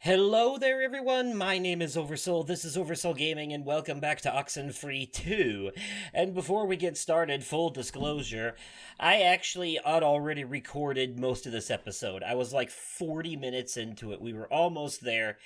Hello there, everyone. My name is Oversoul. This is Oversoul Gaming, and welcome back to Oxenfree 2. And before we get started, full disclosure, I actually had already recorded most of this episode. I was like 40 minutes into it. We were almost there.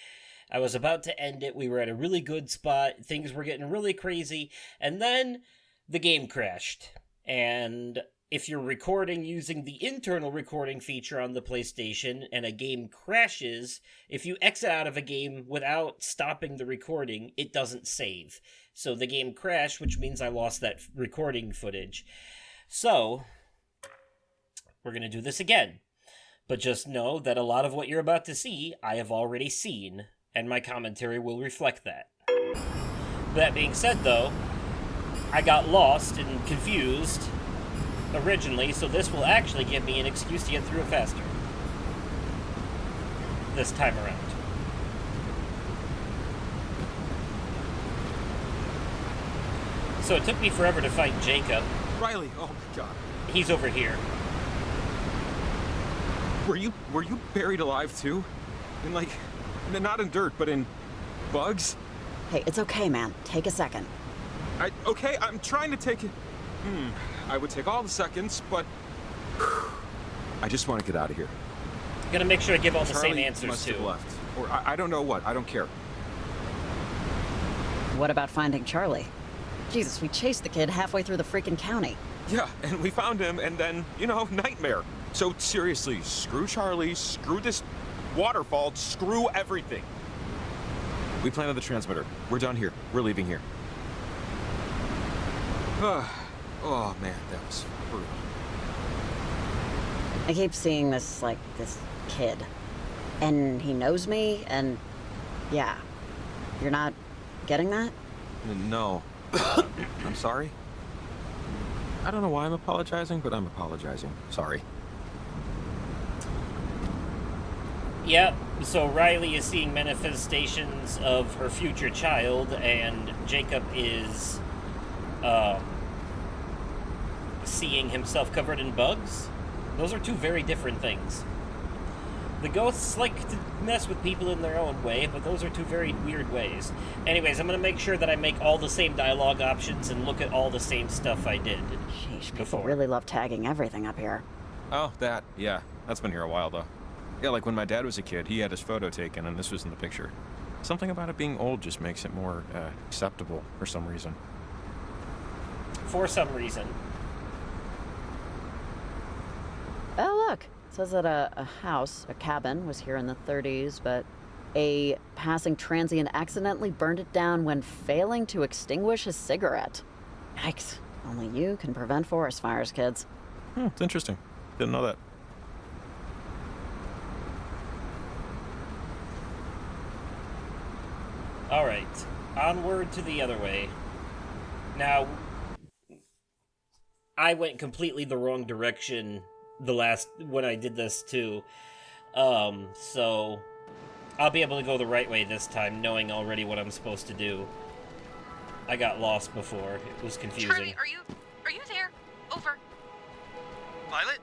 I was about to end it. We were at a really good spot. Things were getting really crazy. And then the game crashed. And if you're recording using the internal recording feature on the PlayStation and a game crashes, if you exit out of a game without stopping the recording, it doesn't save. So the game crashed, which means I lost that recording footage. So, we're going to do this again. But just know that a lot of what you're about to see, I have already seen, and my commentary will reflect that. That being said, though, I got lost and confused originally, so this will actually give me an excuse to get through it faster. This time around. So it took me forever to find Jacob. Riley, oh my god. He's over here. Were you buried alive too? Not in dirt, but in bugs? Hey, it's okay, man. Take a second. Okay, I'm trying to take it. I would take all the seconds, but I just want to get out of here. I'm gonna make sure I give all the Charlie same answers must too. have left. Or I don't know what. I don't care. What about finding Charlie? Jesus, we chased the kid halfway through the freaking county. Yeah, and we found him, and then, nightmare. So seriously, screw Charlie, screw this waterfall, screw everything. We planted the transmitter. We're done here. We're leaving here. Oh man, that was brutal. I keep seeing this kid. And he knows me, and yeah. You're not getting that? No. I'm sorry. I don't know why I'm apologizing, but I'm apologizing. Sorry. Yep, so Riley is seeing manifestations of her future child, and Jacob is, seeing himself covered in bugs. Those are two very different things. The ghosts like to mess with people in their own way, but those are two very weird ways. Anyways, I'm going to make sure that I make all the same dialogue options and look at all the same stuff I did Sheesh, people before. really love tagging everything up here. Oh, that. Yeah, that's been here a while, though. Yeah, like when my dad was a kid, he had his photo taken, and this was in the picture. Something about it being old just makes it more acceptable for some reason. For some reason. Oh, look. It says that a cabin, was here in the 30s, but a passing transient accidentally burned it down when failing to extinguish a cigarette. Yikes. Only you can prevent forest fires, kids. It's interesting. Didn't know that. Alright, onward to the other way. Now, I went completely the wrong direction when I did this too. So I'll be able to go the right way this time, knowing already what I'm supposed to do. I got lost before. It was confusing. Charlie, are you there? Over. Violet?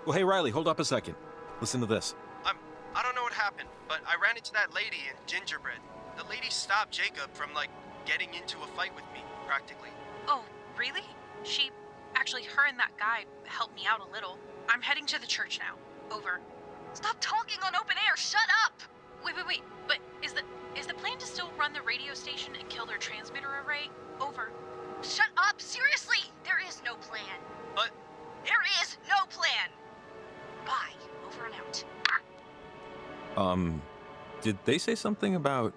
Well, hey, Riley, hold up a second. Listen to this. I don't know what happened, but I ran into that lady in Gingerbread. The lady stopped Jacob from, getting into a fight with me, practically. Oh, really? Actually, her and that guy helped me out a little. I'm heading to the church now. Over. Stop talking on open air! Shut up! Wait. But is the plan to still run the radio station and kill their transmitter array? Over. Shut up! Seriously! There is no plan. But... There is no plan! Bye. Over and out. Did they say something about...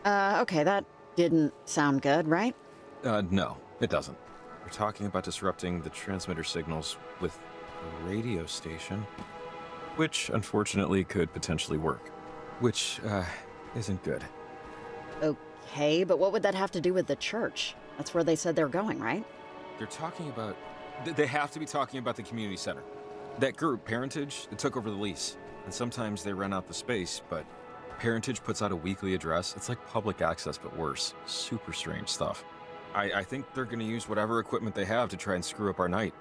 Okay, that didn't sound good, right? No, it doesn't. We're talking about disrupting the transmitter signals with a radio station, which unfortunately could potentially work, which, isn't good. Okay, but what would that have to do with the church? That's where they said they're going, right? They're talking about... They have to be talking about the community center. That group, Parentage, it took over the lease. And sometimes they rent out the space, but Parentage puts out a weekly address. It's like public access, but worse. Super strange stuff. I think they're going to use whatever equipment they have to try and screw up our night.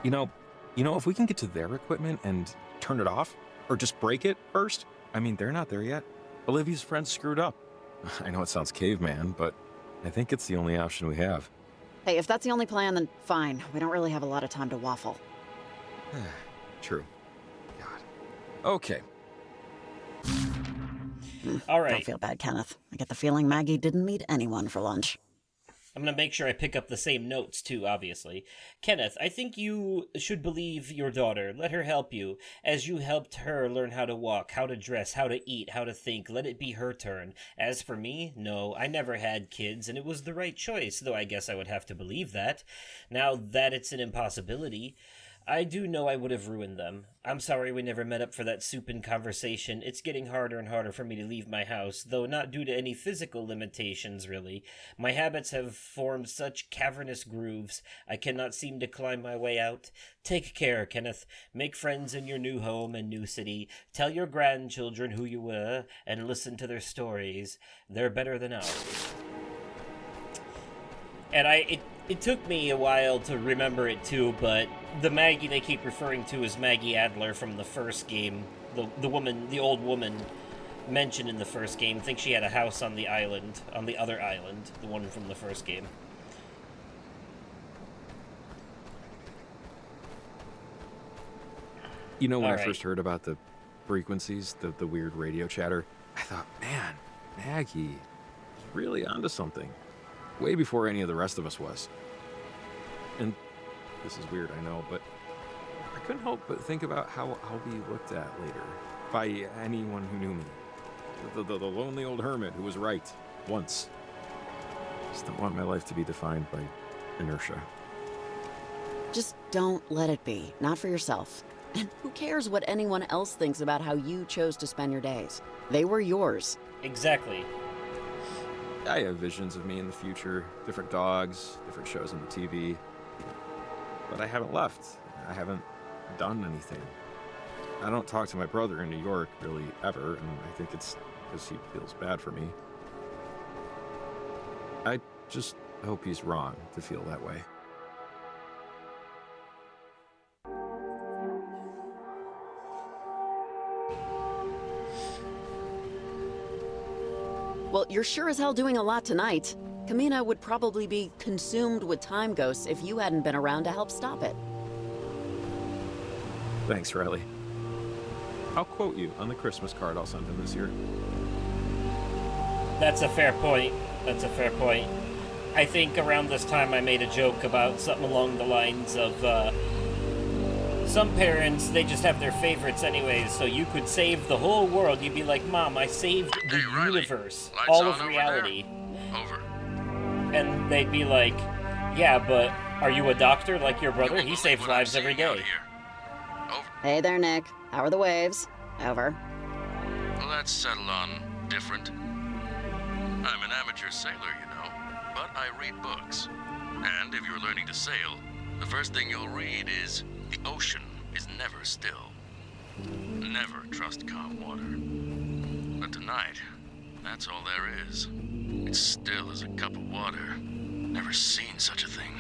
You know, You know, if we can get to their equipment and turn it off, or just break it first, I mean, they're not there yet. Olivia's friends screwed up. I know it sounds caveman, but I think it's the only option we have. Hey, if that's the only plan, then fine. We don't really have a lot of time to waffle. True. God. Okay. All Don't right. feel bad, Kenneth. I get the feeling Maggie didn't meet anyone for lunch. I'm going to make sure I pick up the same notes, too, obviously. Kenneth, I think you should believe your daughter. Let her help you, as you helped her learn how to walk, how to dress, how to eat, how to think. Let it be her turn. As for me, no, I never had kids, and it was the right choice, though I guess I would have to believe that. Now that it's an impossibility, I do know I would have ruined them. I'm sorry we never met up for that soup and conversation. It's getting harder and harder for me to leave my house, though not due to any physical limitations, really. My habits have formed such cavernous grooves, I cannot seem to climb my way out. Take care, Kenneth. Make friends in your new home and new city. Tell your grandchildren who you were, and listen to their stories. They're better than ours. And it took me a while to remember it too, but the Maggie they keep referring to is Maggie Adler from the first game. The old woman mentioned in the first game. I think she had a house on the island, on the other island, the one from the first game. You know, when All I first heard about the frequencies, the weird radio chatter, I thought, man, Maggie is really onto something. Way before any of the rest of us was. And this is weird, I know, but I couldn't help but think about how I'll be looked at later by anyone who knew me. The lonely old hermit who was right once. Just don't want my life to be defined by inertia. Just don't let it be. Not for yourself. And who cares what anyone else thinks about how you chose to spend your days? They were yours. Exactly. I have visions of me in the future, different dogs, different shows on the TV. But I haven't left. I haven't done anything. I don't talk to my brother in New York, really, ever, and I think it's because he feels bad for me. I just hope he's wrong to feel that way. Well, you're sure as hell doing a lot tonight. Kamina would probably be consumed with time ghosts if you hadn't been around to help stop it. Thanks, Riley. I'll quote you on the Christmas card I'll send him this year. That's a fair point. That's a fair point. I think around this time I made a joke about something along the lines of, some parents, they just have their favorites anyways, so you could save the whole world. You'd be like, Mom, I saved the universe, Lights all on of over reality. Over. And they'd be like, yeah, but are you a doctor like your brother? He saves What I'm lives every seeing out day. here. Over. Hey there, Nick. How are the waves? Over. Well, let's settle on different. I'm an amateur sailor, you know, but I read books. And if you're learning to sail, the first thing you'll read is the ocean is never still. Never trust calm water. But tonight, that's all there is. It's still as a cup of water. Never seen such a thing.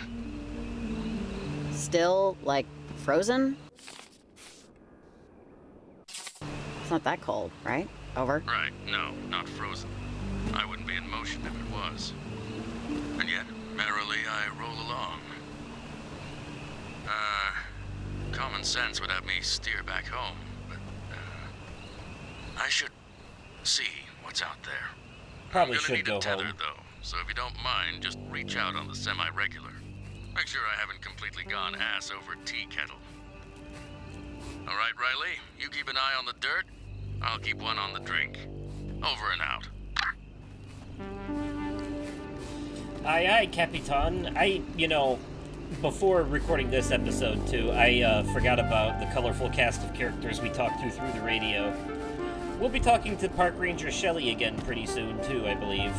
Still, like, frozen? It's not that cold, right? Over. Right, no, not frozen. I wouldn't be in motion if it was. And yet, merrily I roll along. Common sense would have me steer back home, but, I should see what's out there. Probably I'm gonna should need go a tether, home. though, so if you don't mind, just reach out on the semi-regular. Make sure I haven't completely gone ass over tea kettle. All right, Riley, you keep an eye on the dirt. I'll keep one on the drink. Over and out. Aye, aye, Capitan. Before recording this episode, too, I forgot about the colorful cast of characters we talked to through the radio. We'll be talking to Park Ranger Shelley again pretty soon, too, I believe.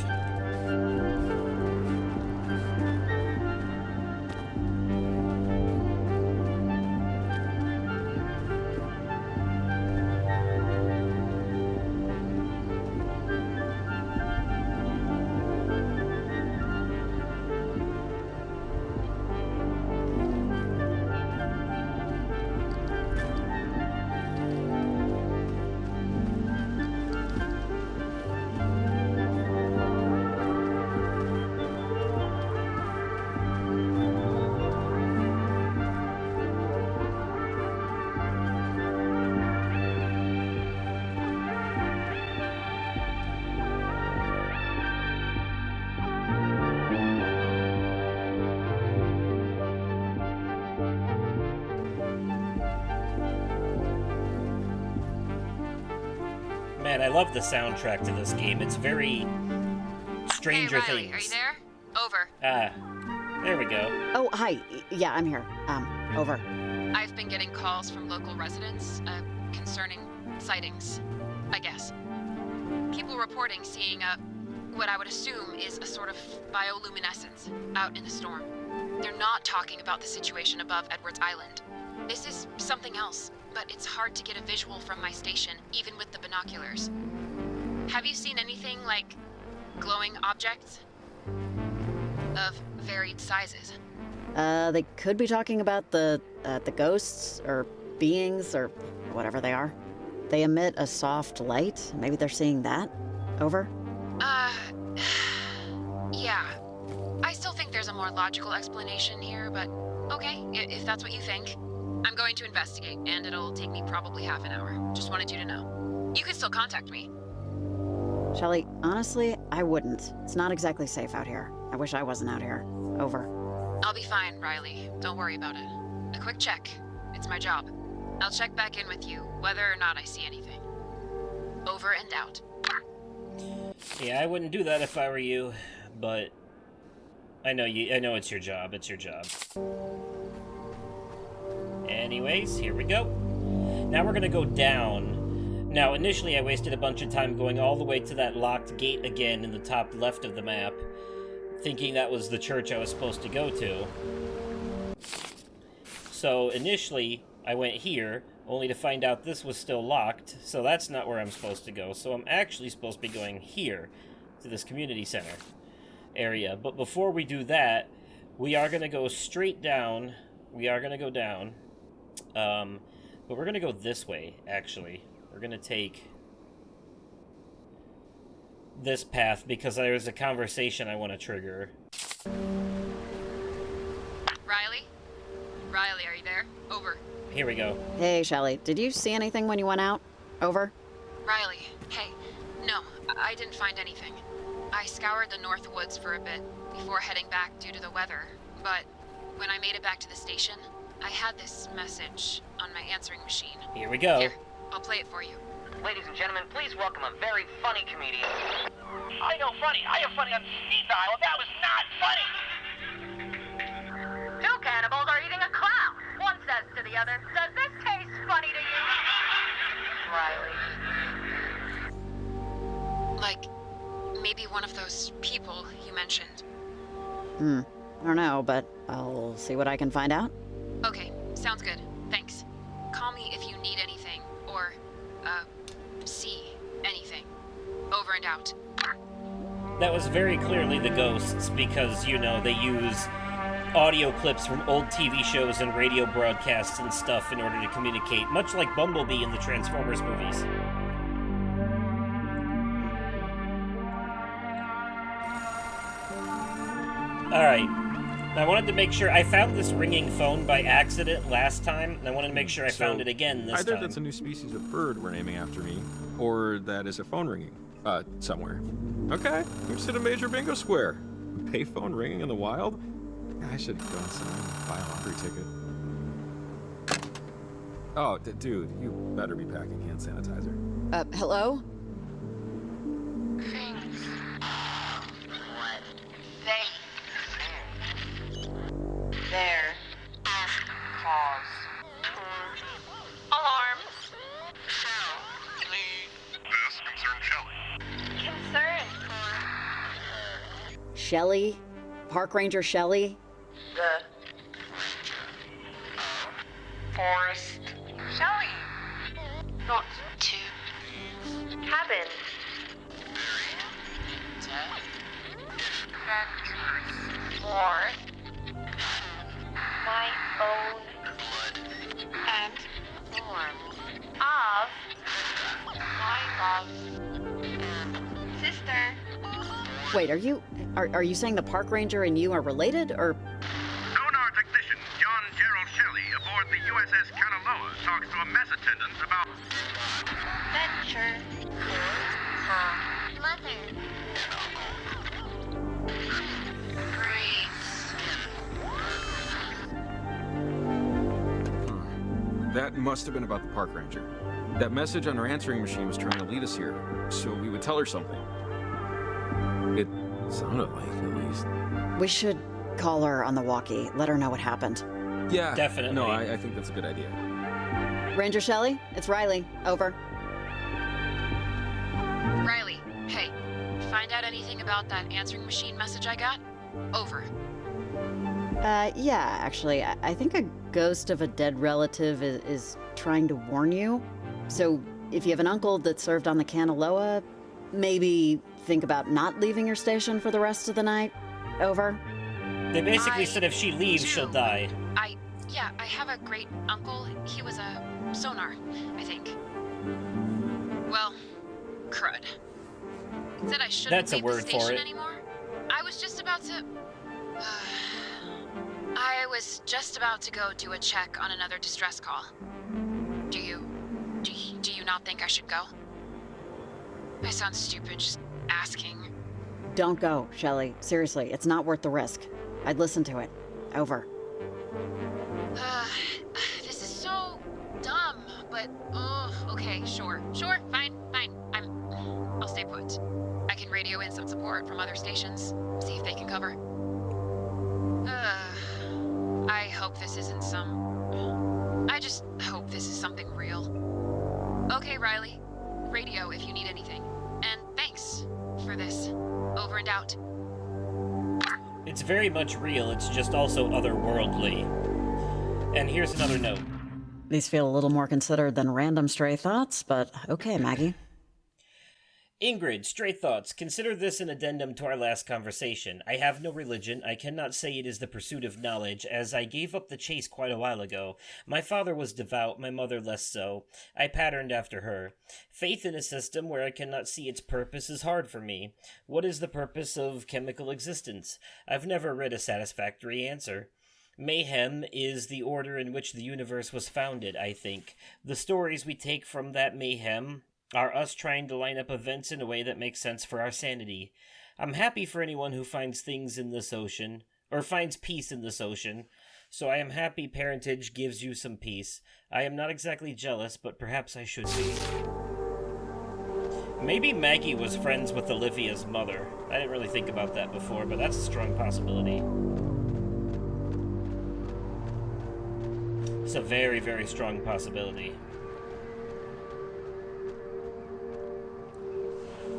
Man, I love the soundtrack to this game. It's very Stranger Hey, Riley, Things. are you there? Over. There we go. Oh, hi. Yeah, I'm here. Over. I've been getting calls from local residents, concerning sightings, I guess. People reporting seeing, what I would assume is a sort of bioluminescence out in the storm. They're not talking about the situation above Edwards Island. This is something else, but it's hard to get a visual from my station, even with the binoculars. Have you seen anything like glowing objects of varied sizes? They could be talking about the ghosts or beings or whatever they are. They emit a soft light. Maybe they're seeing that. Over. Yeah. I still think there's a more logical explanation here, but okay, if that's what you think. I'm going to investigate, and it'll take me probably half an hour. Just wanted you to know. You can still contact me. Shelley, honestly, I wouldn't. It's not exactly safe out here. I wish I wasn't out here. Over. I'll be fine, Riley. Don't worry about it. A quick check. It's my job. I'll check back in with you, whether or not I see anything. Over and out. Yeah, I wouldn't do that if I were you, but I know it's your job. It's your job. Anyways, here we go. Now we're gonna go down. Now, initially I wasted a bunch of time going all the way to that locked gate again in the top left of the map, thinking that was the church I was supposed to go to. So initially, I went here, only to find out this was still locked, so that's not where I'm supposed to go. So I'm actually supposed to be going here, to this community center area. But before we do that, we are going to go straight down. We are going to go down. But we're going to go this way, actually. We're going to take this path because there's a conversation I want to trigger. Riley? Riley, are you there? Over. Here we go. Hey, Shelley, did you see anything when you went out? Over. Riley, hey. No, I didn't find anything. I scoured the North Woods for a bit before heading back due to the weather, but when I made it back to the station, I had this message on my answering machine. Here we go. Here, I'll play it for you. Ladies and gentlemen, please welcome a very funny comedian. I know funny. I am funny on speed dial. That was not funny. Two cannibals are eating a clown. One says to the other, "Does this taste funny to you?" Riley. Like, maybe one of those people you mentioned. I don't know, but I'll see what I can find out. Okay, sounds good. Thanks. Call me if you need anything, or, see anything. Over and out. That was very clearly the ghosts because, you know, they use audio clips from old TV shows and radio broadcasts and stuff in order to communicate, much like Bumblebee in the Transformers movies. Alright. I wanted to make sure I found this ringing phone by accident last time, and I wanted to make sure I found it again this Either time. that's a new species of bird we're naming after me, or that is a phone ringing. Somewhere. Okay, we've just hit a major bingo square. Payphone ringing in the wild? I should go inside and buy a lottery ticket. Oh, dude, you better be packing hand sanitizer. Hello? There. Pause. Alarm. This concerns Shelley. Concern. Shelley? Park Ranger Shelley? The forest. Shelley. Not to Cabin. for My own and form of my love. sister. Wait, are you saying the Park Ranger and you are related, or? Sonar technician John Gerald Shelley aboard the USS Kanaloa talks to a mess attendant about Venture. Her Mother. breathes. That Must have been about the park ranger. That message on her answering machine was trying to lead us here, so we would tell her something. It sounded like, at least. We should call her on the walkie, let her know what happened. Yeah, Definitely. No, I think that's a good idea. Ranger Shelley, it's Riley. Over. Riley, hey. Find out anything about that answering machine message I got? Over. Yeah, actually, I think a ghost of a dead relative is trying to warn you. So, if you have an uncle that served on the Kanaloa, maybe think about not leaving your station for the rest of the night. Over. They basically said if she leaves, she'll die. I have a great uncle. He was a sonar, I think. Well, crud. Said I shouldn't That's a leave word the for station it. anymore. I was just about to... I was just about to go do a check on another distress call. Do you not think I should go? I sound stupid just asking. Don't go, Shelley. Seriously, it's not worth the risk. I'd listen to it. Over. This is so dumb, but okay, sure, fine. I'll stay put. I can radio in some support from other stations, see if they can cover. I hope this isn't I just hope this is something real. Okay, Riley, radio if you need anything, and thanks for this. Over and out. It's very much real, it's just also otherworldly. And here's another note. These feel a little more considered than random stray thoughts, but okay, Maggie. Ingrid, stray thoughts. Consider this an addendum to our last conversation. I have no religion. I cannot say it is the pursuit of knowledge, as I gave up the chase quite a while ago. My father was devout, my mother less so. I patterned after her. Faith in a system where I cannot see its purpose is hard for me. What is the purpose of chemical existence? I've never read a satisfactory answer. Mayhem is the order in which the universe was founded, I think. The stories we take from that mayhem are us trying to line up events in a way that makes sense for our sanity. I'm happy for anyone who finds things in this ocean, or finds peace in this ocean, so I am happy parentage gives you some peace. I am not exactly jealous, but perhaps I should be. Maybe Maggie was friends with Olivia's mother. I didn't really think about that before, but that's a strong possibility. It's a very, very strong possibility.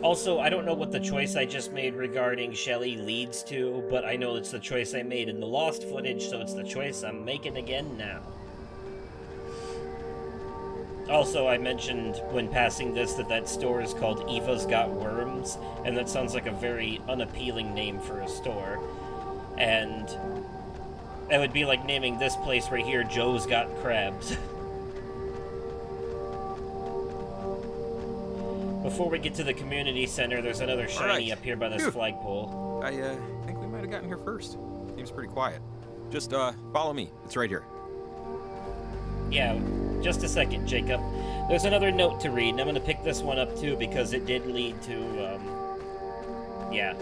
Also, I don't know what the choice I just made regarding Shelley leads to, but I know it's the choice I made in the lost footage, so it's the choice I'm making again now. Also, I mentioned when passing this that store is called Eva's Got Worms, and that sounds like a very unappealing name for a store. And it would be like naming this place right here Joe's Got Crabs. Before we get to the community center, there's another shiny up here by this flagpole. I think we might have gotten here first. Seems pretty quiet. Just follow me. It's right here. Yeah, just a second, Jacob. There's another note to read, and I'm going to pick this one up too because it did lead to, yeah.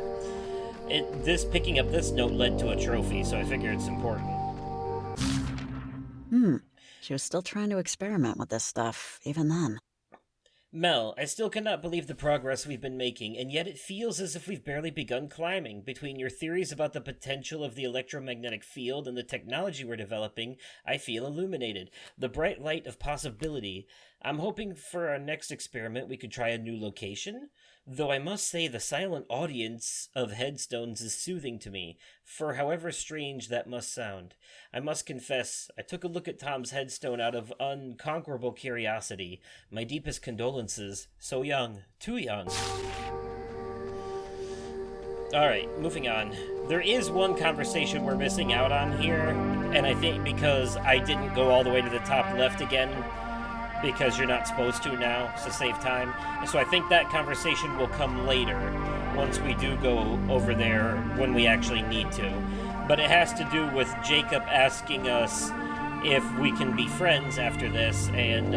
Picking up this note led to a trophy, so I figure it's important. She was still trying to experiment with this stuff, even then. Mel, I still cannot believe the progress we've been making, and yet it feels as if we've barely begun climbing. Between your theories about the potential of the electromagnetic field and the technology we're developing, I feel illuminated. The bright light of possibility. I'm hoping for our next experiment we could try a new location. Though I must say the silent audience of headstones is soothing to me, for however strange that must sound. I must confess, I took a look at Tom's headstone out of unconquerable curiosity. My deepest condolences. So young. Too young. Alright, moving on. There is one conversation we're missing out on here, and I think because I didn't go all the way to the top left again, because you're not supposed to now, to save time. So I think that conversation will come later, once we do go over there, when we actually need to. But it has to do with Jacob asking us if we can be friends after this, and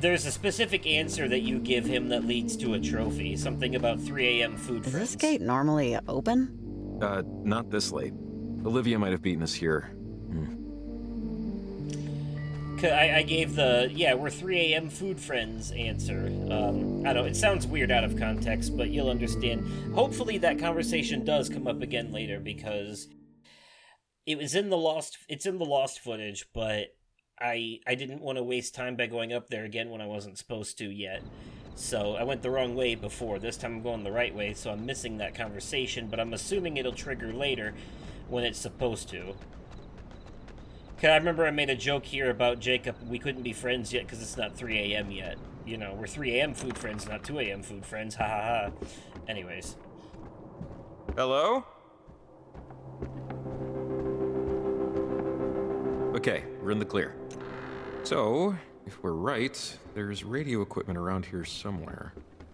there's a specific answer that you give him that leads to a trophy. Something about 3 a.m. food Is friends. this gate normally open? Not this late. Olivia might have beaten us here. I gave the, yeah, we're 3 a.m. food friends answer. I don't, it sounds weird out of context, but you'll understand. Hopefully that conversation does come up again later, because it's in the lost footage, but I didn't want to waste time by going up there again when I wasn't supposed to yet. So I went the wrong way before. This time I'm going the right way, so I'm missing that conversation, but I'm assuming it'll trigger later when it's supposed to. I remember I made a joke here about Jacob. We couldn't be friends yet because it's not 3 a.m. yet. You know, we're 3 a.m. food friends, not 2 a.m. food friends. Ha ha ha. Anyways. Hello? Okay, we're in the clear. So, if we're right, there's radio equipment around here somewhere.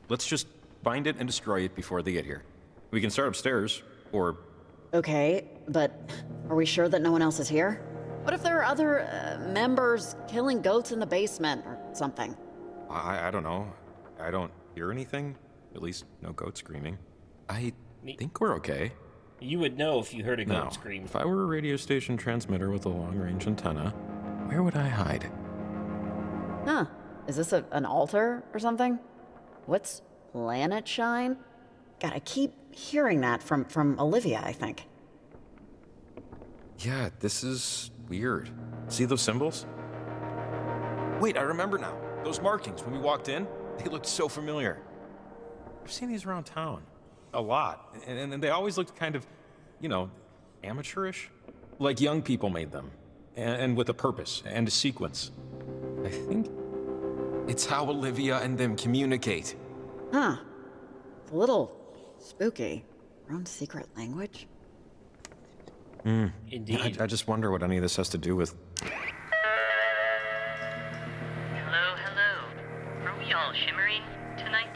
Let's just find it and destroy it before they get here. We can start upstairs, or... Okay, but are we sure that no one else is here? What if there are other members killing goats in the basement or something? I don't know. I don't hear anything. At least no goat screaming. I think we're okay. You would know if you heard a goat scream. If I were a radio station transmitter with a long-range antenna, where would I hide? Huh. Is this an altar or something? What's planet shine? God, I keep hearing that from Olivia, I think. Yeah, this is weird. See those symbols? Wait, I remember now. Those markings when we walked in, they looked so familiar. I've seen these around town. A lot. And they always looked kind of, you know, amateurish. Like young people made them. And with a purpose and a sequence. I think it's how Olivia and them communicate. Huh. It's a little spooky. Our own secret language? Indeed. I just wonder what any of this has to do with... Hello, hello. Are we all shimmering tonight?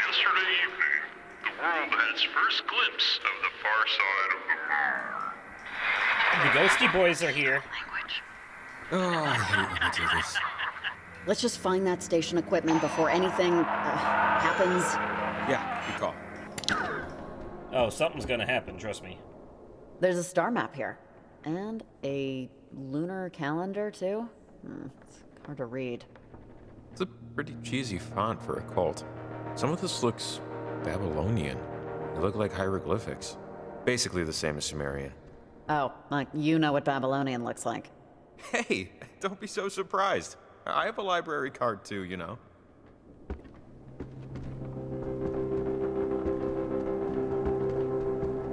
Yesterday evening, the world had its first glimpse of the far side of the moon. The Ghosty Boys are here. Language. Oh, I hate when I do this. Let's just find that station equipment before anything happens. Yeah, good call. Oh, something's gonna happen, trust me. There's a star map here. And a lunar calendar, too? It's hard to read. It's a pretty cheesy font for a cult. Some of this looks Babylonian. They look like hieroglyphics. Basically the same as Sumerian. Oh, like you know what Babylonian looks like. Hey, don't be so surprised. I have a library card too, you know.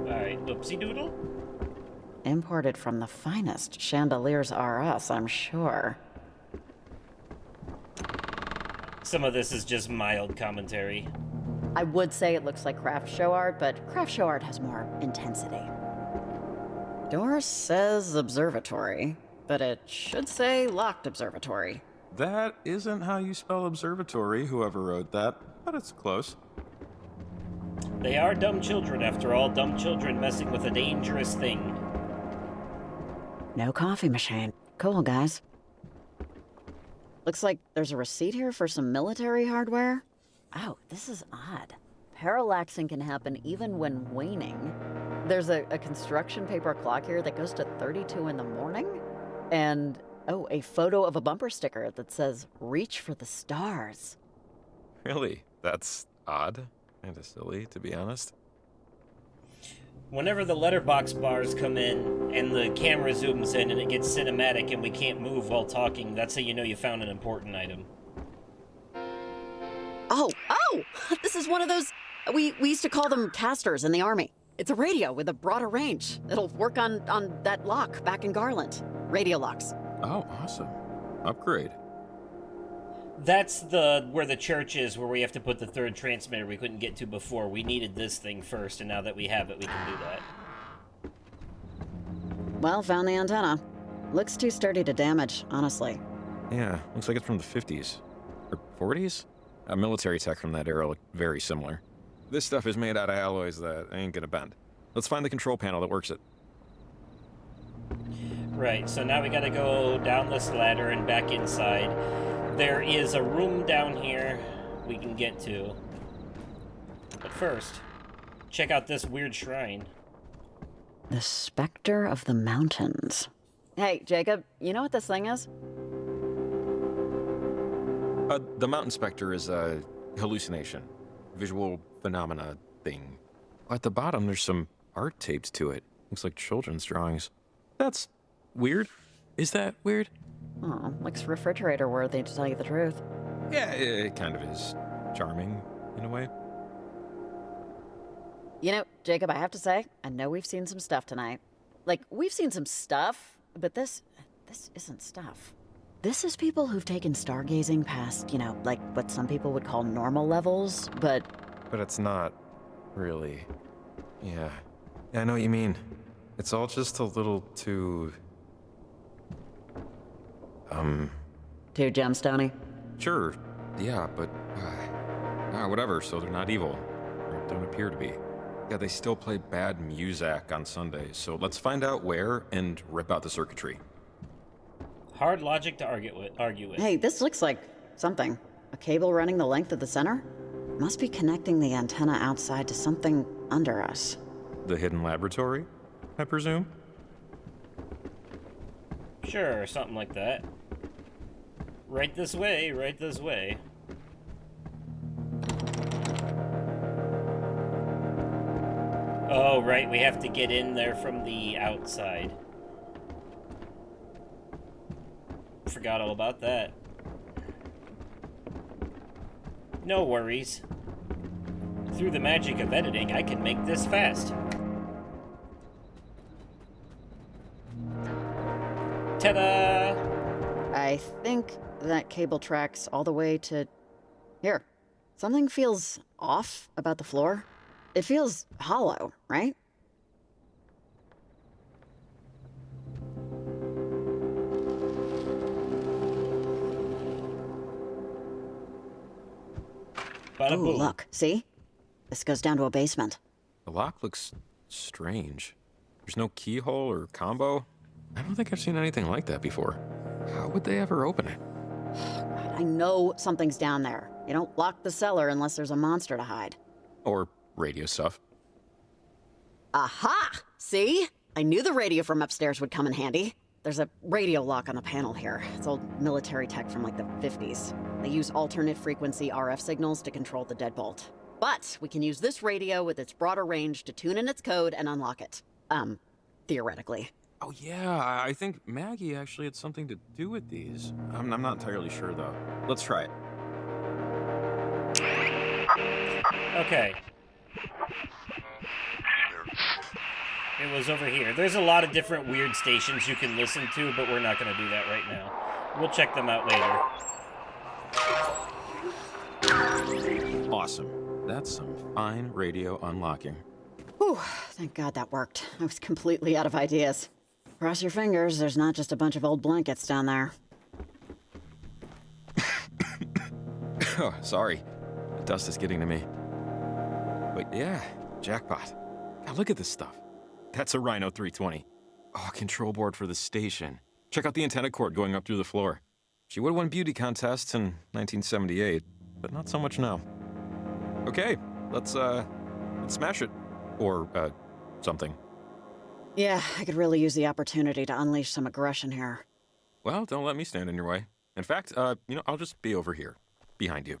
Alright, whoopsie doodle? Imported from the finest chandeliers R Us, I'm sure. Some of this is just mild commentary. I would say it looks like craft show art, but craft show art has more intensity. Door says observatory, but it should say locked observatory. That isn't how you spell observatory, whoever wrote that, but it's close. They are dumb children, after all. Dumb children messing with a dangerous thing. No coffee machine. Cool, guys. Looks like there's a receipt here for some military hardware. Oh, this is odd. Parallaxing can happen even when waning. There's a construction paper clock here that goes to 32 in the morning. And, oh, a photo of a bumper sticker that says, "Reach for the stars." Really? That's odd. Kinda silly, to be honest. Whenever the letterbox bars come in and the camera zooms in and it gets cinematic and we can't move while talking, that's how you know you found an important item. Oh, this is one of those, we used to call them casters in the Army. It's a radio with a broader range. It'll work on that lock back in Garland. Radio locks. Oh, awesome. Upgrade. That's where the church is, where we have to put the third transmitter we couldn't get to before. We needed this thing first, and now that we have it, we can do that. Well, found the antenna. Looks too sturdy to damage, honestly. Yeah, looks like it's from the 50s. Or 40s? Military tech from that era looked very similar. This stuff is made out of alloys that ain't gonna bend. Let's find the control panel that works it. Right, so now we gotta go down this ladder and back inside. There is a room down here we can get to. But first, check out this weird shrine. The Spectre of the Mountains. Hey, Jacob, you know what this thing is? The mountain specter is a hallucination. Visual phenomena thing. At the bottom, there's some art taped to it. Looks like children's drawings. That's weird. Is that weird? Oh, looks refrigerator worthy, to tell you the truth. Yeah, it kind of is. Charming, in a way. You know, Jacob, I have to say, I know we've seen some stuff tonight. Like, we've seen some stuff, but this isn't stuff. This is people who've taken stargazing past, you know, like what some people would call normal levels, but... But it's not, really. Yeah. I know what you mean. It's all just a little too... Too gemstone-y? Sure, yeah, but... whatever, so they're not evil. Or don't appear to be. Yeah, they still play bad music on Sundays, so let's find out where and rip out the circuitry. Hard logic to argue with. Hey, this looks like something. A cable running the length of the center? Must be connecting the antenna outside to something under us. The hidden laboratory, I presume? Sure, something like that. Right this way, right this way. Oh, right, we have to get in there from the outside. Forgot all about that. No worries. Through the magic of editing, I can make this fast. Ta-da! I think that cable tracks all the way to... Here. Something feels off about the floor. It feels hollow, right? Bada Ooh, boom. look. See? This goes down to a basement. The lock looks strange. There's no keyhole or combo. I don't think I've seen anything like that before. How would they ever open it? I know something's down there. You don't lock the cellar unless there's a monster to hide. Or radio stuff. Aha! See? I knew the radio from upstairs would come in handy. There's a radio lock on the panel here. It's old military tech from like the 50s. They use alternate frequency RF signals to control the deadbolt. But we can use this radio with its broader range to tune in its code and unlock it. Theoretically. Oh yeah, I think Maggie actually had something to do with these. I'm not entirely sure though. Let's try it. Okay. It was over here. There's a lot of different weird stations you can listen to, but we're not going to do that right now. We'll check them out later. Awesome. That's some fine radio unlocking. Whew, thank God that worked. I was completely out of ideas. Cross your fingers, there's not just a bunch of old blankets down there. Oh, sorry. The dust is getting to me. But yeah, jackpot. God, look at this stuff. That's a Rhino 320. Oh, control board for the station. Check out the antenna cord going up through the floor. She would have won beauty contests in 1978, but not so much now. Okay, let's smash it. Or, something. Yeah, I could really use the opportunity to unleash some aggression here. Well, don't let me stand in your way. In fact, I'll just be over here, behind you.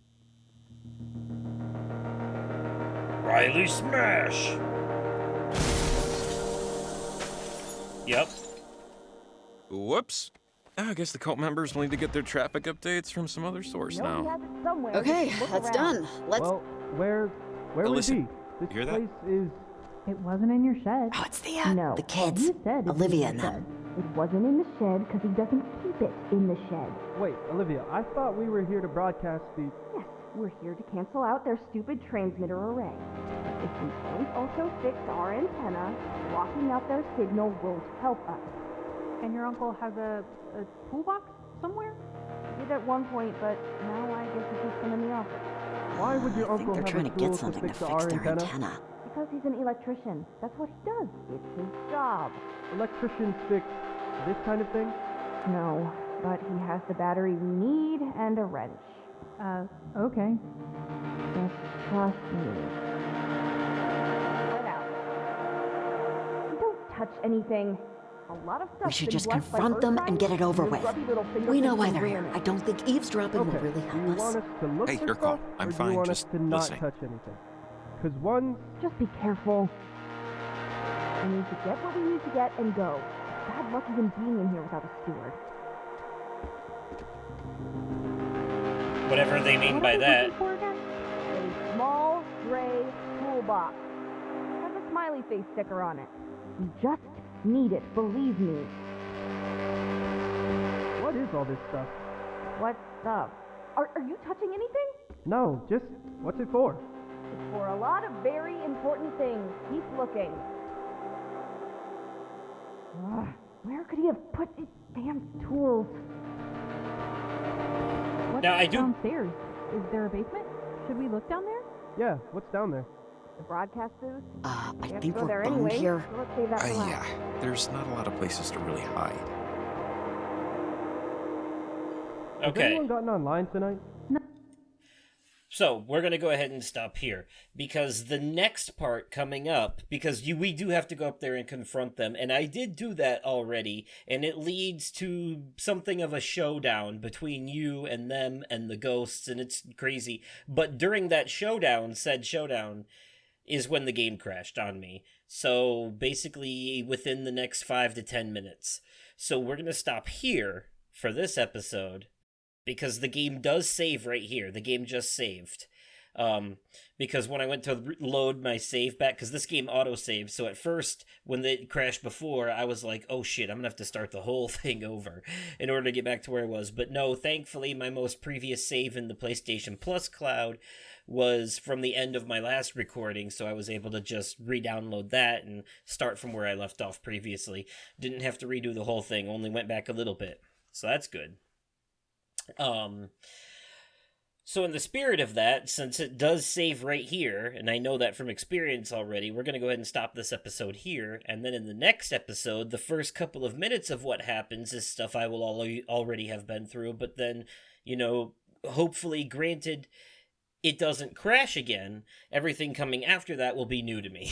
Riley smash! Yep. Whoops. I guess the cult members will need to get their traffic updates from some other source now. Okay, that's done. Let's... Well, where would listen, it be? This hear that? place is... It wasn't in your shed. Oh, it's the No. kids. You said it's Olivia in and the them. shed. It wasn't in the shed because he doesn't keep it in the shed. Wait, Olivia, I thought we were here to broadcast the... Yes, we're here to cancel out their stupid transmitter array. If we don't also fix our antenna, blocking out their signal won't help us. And your uncle has a toolbox somewhere? He did at one point, but now I guess he's just been in the office. Why would your I think uncle they're have trying a to get tool something to fix fix our their antenna? antenna. Because he's an electrician. That's what he does. It's his job. Electricians fix this kind of thing? No, but he has the battery we need and a wrench. Okay. Just trust me. Get out. Don't touch anything. A lot of stuff. We should just confront them and get it over with. We know why they're here. I don't think eavesdropping will really Do help you us. want us to look Hey, for your call. stuff, I'm or do fine, you want just us to not listening. touch anything? Because one... Just be careful. We need to get what we need to get and go. Bad luck even being in here without a steward. Whatever they mean by that. A small gray toolbox. It has a smiley face sticker on it. We just need it, believe me. What is all this stuff? What stuff? Are you touching anything? No, just... what's it for? It's for a lot of very important things. Keep looking. Ugh, where could he have put these damn tools? What's Now, I do- downstairs? Is there a basement? Should we look down there? Yeah, what's down there? The broadcast booth? I We have to think go we're there boned anyway, here. so let's save that for last. Yeah, there's not a lot of places to really hide. Has Okay. anyone gotten online tonight? So we're gonna go ahead and stop here because the next part coming up, because we do have to go up there and confront them, and I did do that already, and it leads to something of a showdown between you and them and the ghosts, and it's crazy. But during that showdown, said showdown, is when the game crashed on me. So basically within the next 5 to 10 minutes. So we're gonna stop here for this episode. Because the game does save right here. The game just saved. Because when I went to load my save back, because this game auto-saves, so at first, when it crashed before, I was like, oh shit, I'm gonna have to start the whole thing over in order to get back to where I was. But no, thankfully, my most previous save in the PlayStation Plus cloud was from the end of my last recording, so I was able to just re-download that and start from where I left off previously. Didn't have to redo the whole thing, only went back a little bit. So that's good. So in the spirit of that, since it does save right here, and I know that from experience already, we're going to go ahead and stop this episode here, and then in the next episode, the first couple of minutes of what happens is stuff I will already have been through, but then, hopefully, granted, it doesn't crash again, everything coming after that will be new to me.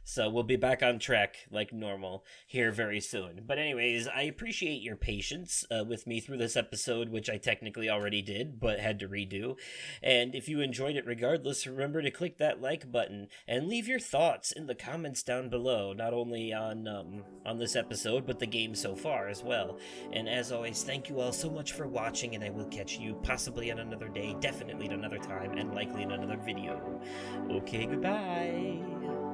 So we'll be back on track like normal here very soon. But anyways, I appreciate your patience with me through this episode, which I technically already did, but had to redo. And if you enjoyed it regardless, remember to click that like button and leave your thoughts in the comments down below, not only on this episode, but the game so far as well. And as always, thank you all so much for watching, and I will catch you possibly on another day, definitely at another time, and likely in another video. Okay, goodbye!